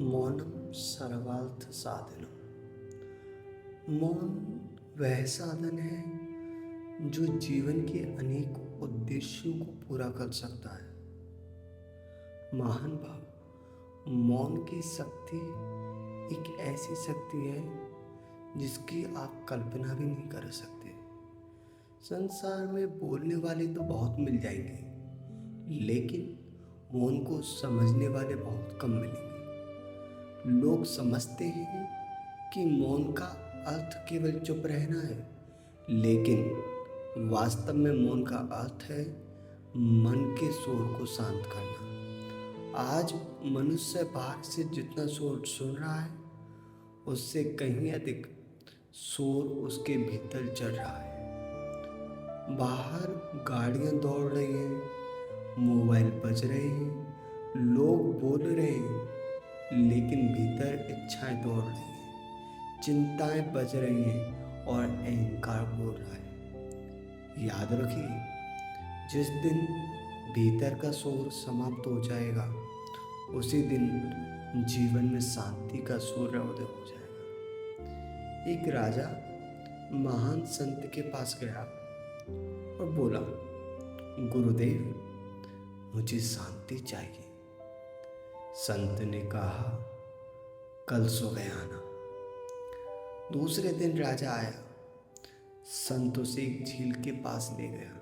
मौनम सर्वार्थ साधनम। मौन वह साधन है जो जीवन के अनेक उद्देश्यों को पूरा कर सकता है। महान भाव, मौन की शक्ति एक ऐसी शक्ति है जिसकी आप कल्पना भी नहीं कर सकते। संसार में बोलने वाले तो बहुत मिल जाएंगे, लेकिन मौन को समझने वाले बहुत कम मिलेंगे। लोग समझते हैं कि मौन का अर्थ केवल चुप रहना है, लेकिन वास्तव में मौन का अर्थ है मन के शोर को शांत करना। आज मनुष्य बाहर से जितना शोर सुन रहा है, उससे कहीं अधिक शोर उसके भीतर चल रहा है। बाहर गाड़ियां दौड़ रही हैं, मोबाइल बज रहे हैं, लोग बोल रहे हैं, लेकिन भीतर इच्छाएं दौड़ रही हैं, चिंताएं बज रही हैं और अहंकार बोल रहा है। याद रखिए, जिस दिन भीतर का शोर समाप्त हो जाएगा, उसी दिन जीवन में शांति का सूर्योदय हो जाएगा। एक राजा महान संत के पास गया और बोला, गुरुदेव, मुझे शांति चाहिए। संत ने कहा, कल सुबह आना। दूसरे दिन राजा आया। संत उसे एक झील के पास ले गया।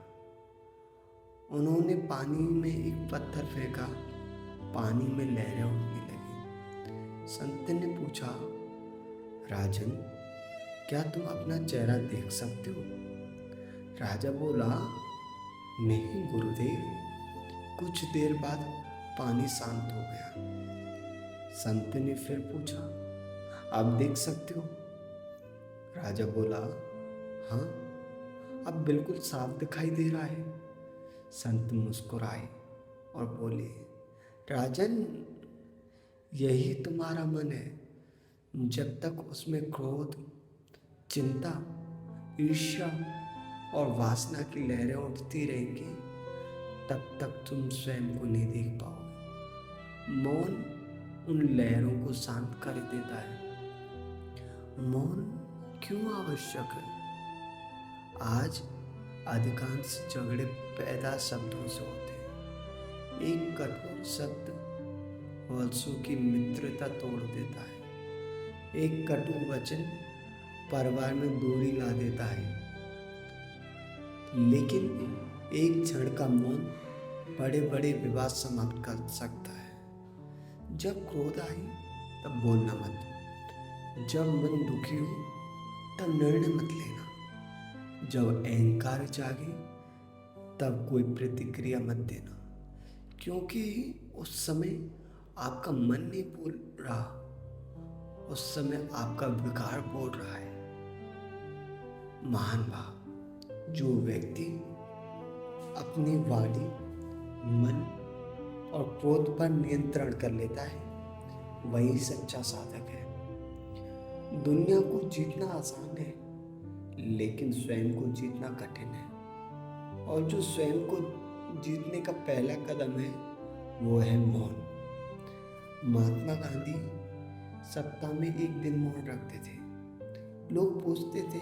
उन्होंने पानी में एक पत्थर फेंका, पानी में लहरें उठने लगी। संत ने पूछा, राजन, क्या तुम अपना चेहरा देख सकते हो? राजा बोला, नहीं गुरुदेव। कुछ देर बाद पानी शांत हो गया। संत ने फिर पूछा, अब देख सकते हो? राजा बोला, हाँ, अब बिल्कुल साफ दिखाई दे रहा है। संत मुस्कुराए और बोले, राजन, यही तुम्हारा मन है। जब तक उसमें क्रोध, चिंता, ईर्ष्या और वासना की लहरें उठती रहेंगी, तब तक तुम स्वयं को नहीं देख पाओगे। मौन उन लहरों को शांत कर देता है। मौन क्यों आवश्यक है? आज अधिकांश झगड़े पैदा शब्दों से होते हैं। एक कठोर शब्द वर्षों की मित्रता तोड़ देता है। एक कटु वचन परिवार में दूरी ला देता है। लेकिन एक क्षण का मौन बड़े बड़े विवाद समाप्त कर सकता है। जब क्रोध आए तब बोलना मत। जब मन दुखी हो तब निर्णय मत लेना। जब अहंकार जागे तब कोई प्रतिक्रिया मत देना, क्योंकि उस समय आपका मन नहीं बोल रहा, उस समय आपका विकार बोल रहा है। महान भाव, जो व्यक्ति अपनी वाणी, मन और क्रोध पर नियंत्रण कर लेता है, वही सच्चा साधक है। दुनिया को जीतना आसान है, लेकिन स्वयं को जीतना कठिन है। और जो स्वयं को जीतने का पहला कदम है, वो है मौन। महात्मा गांधी सप्ताह में एक दिन मौन रखते थे। लोग पूछते थे,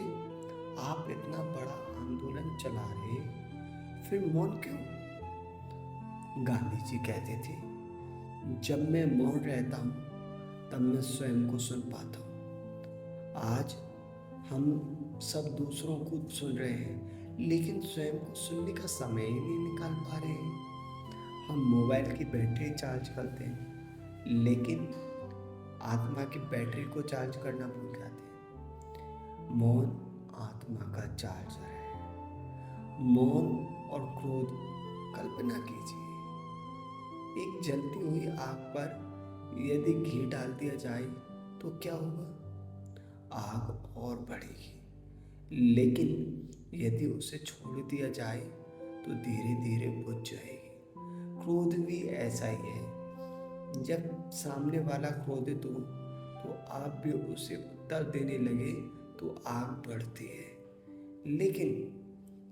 आप इतना बड़ा आंदोलन चला रहे, फिर मौन क्यों? गांधी जी कहते थे, जब मैं मौन रहता हूँ तब मैं स्वयं को सुन पाता हूँ। आज हम सब दूसरों को सुन रहे हैं, लेकिन स्वयं को सुनने का समय ही नहीं निकाल पा रहे हैं। हम मोबाइल की बैटरी चार्ज करते हैं, लेकिन आत्मा की बैटरी को चार्ज करना भूल जाते हैं। मौन आत्मा का चार्जर है। मौन और क्रोध, कल्पना कीजिए, एक जलती हुई आग पर यदि घी डाल दिया जाए तो क्या होगा? आग और बढ़ेगी। लेकिन यदि उसे छोड़ दिया जाए तो धीरे धीरे बुझ जाएगी। क्रोध भी ऐसा ही है। जब सामने वाला क्रोधित हो तो आप भी उसे उत्तर देने लगे तो आग बढ़ती है। लेकिन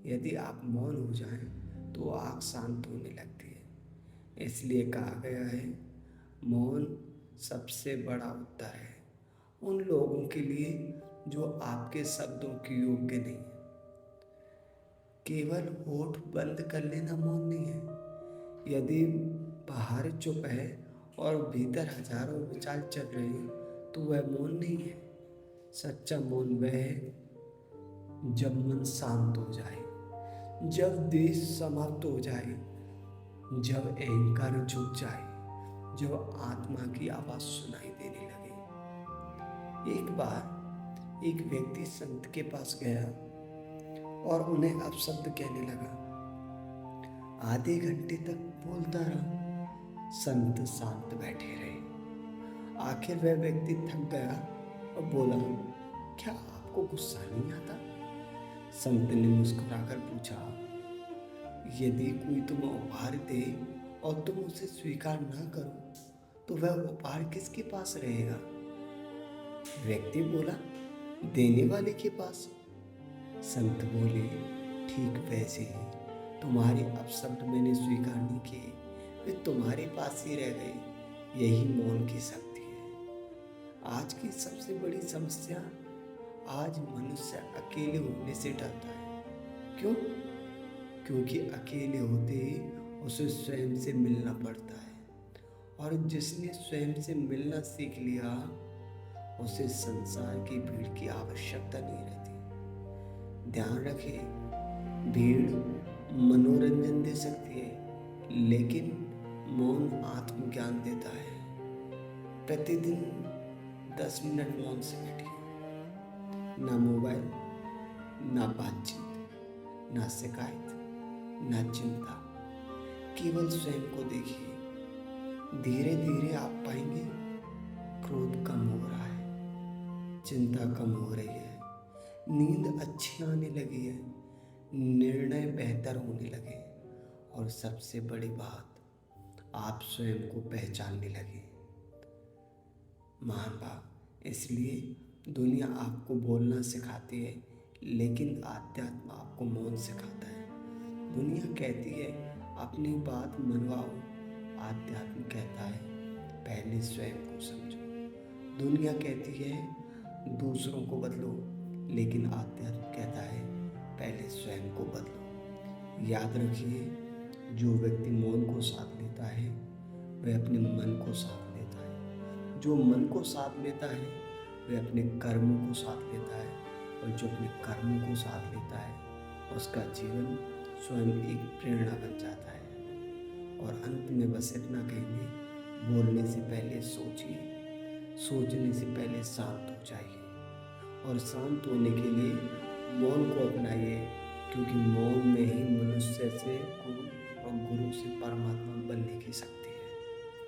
यदि आप मौन हो जाएं तो आग शांत होने लगती है। इसलिए कहा गया है, मौन सबसे बड़ा उत्तर है उन लोगों के लिए जो आपके शब्दों के योग्य नहीं है। केवल होठ बंद कर लेना मौन नहीं है। यदि बाहर चुप है और भीतर हजारों विचार चल रहे हैं तो वह मौन नहीं है। सच्चा मौन वह है जब मन शांत हो जाए, जब देश समाप्त हो जाए, जब अहंकार झुक जाए, जब आत्मा की आवाज सुनाई देने लगे। एक बार एक व्यक्ति संत के पास गया और उन्हें अपशब्द कहने लगा। आधे घंटे तक बोलता रहा। संत शांत बैठे रहे। आखिर वह व्यक्ति थक गया और बोला, क्या आपको गुस्सा नहीं आता? संत ने मुस्कुराकर पूछा, यदि कोई तुम्हें उपहार दे और तुम उसे स्वीकार ना करो तो वह उपहार किसके पास रहेगा? व्यक्ति बोला, देने वाले के पास। संत बोले, ठीक वैसे ही तुम्हारे अपशब्द मैंने स्वीकार नहीं किए, वे तुम्हारे पास ही रह गए। यही मौन की शक्ति है। आज की सबसे बड़ी समस्या, आज मनुष्य अकेले होने से डरता है। क्यों? क्योंकि अकेले होते उसे स्वयं से मिलना पड़ता है, और जिसने स्वयं से मिलना सीख लिया उसे संसार की भीड़ की आवश्यकता नहीं रहती। ध्यान रखें, भीड़ मनोरंजन दे सकती है, लेकिन मौन आत्मज्ञान देता है। प्रतिदिन 10 मिनट मौन से बैठिए। ना मोबाइल, ना बातचीत, ना शिकायत, ना चिंता, केवल स्वयं को देखिए। धीरे धीरे आप पाएंगे क्रोध कम हो रहा है, चिंता कम हो रही है, नींद अच्छी आने लगी है, निर्णय बेहतर होने लगे, और सबसे बड़ी बात, आप स्वयं को पहचानने लगे। महान भाव, इसलिए दुनिया आपको बोलना सिखाती है, लेकिन आध्यात्म आपको मौन सिखाता है। दुनिया कहती है अपनी बात मनवाओ, आध्यात्म कहता है पहले स्वयं को समझो। दुनिया कहती है दूसरों को बदलो, लेकिन आध्यात्म कहता है पहले स्वयं को बदलो। याद रखिए, जो व्यक्ति मौन को साथ लेता है वह अपने मन को साथ लेता है। जो मन को साथ लेता है वह अपने कर्मों को साथ लेता है, और जो अपने कर्मों को साथ लेता है उसका जीवन स्वयं एक प्रेरणा बन जाता है। और अंत में बस इतना कहेंगे, बोलने से पहले सोचिए, सोचने से पहले शांत हो जाइए, और शांत होने के लिए मौन को अपनाइए, क्योंकि मौन में ही मनुष्य से गुरु और गुरु से परमात्मा बनने की शक्ति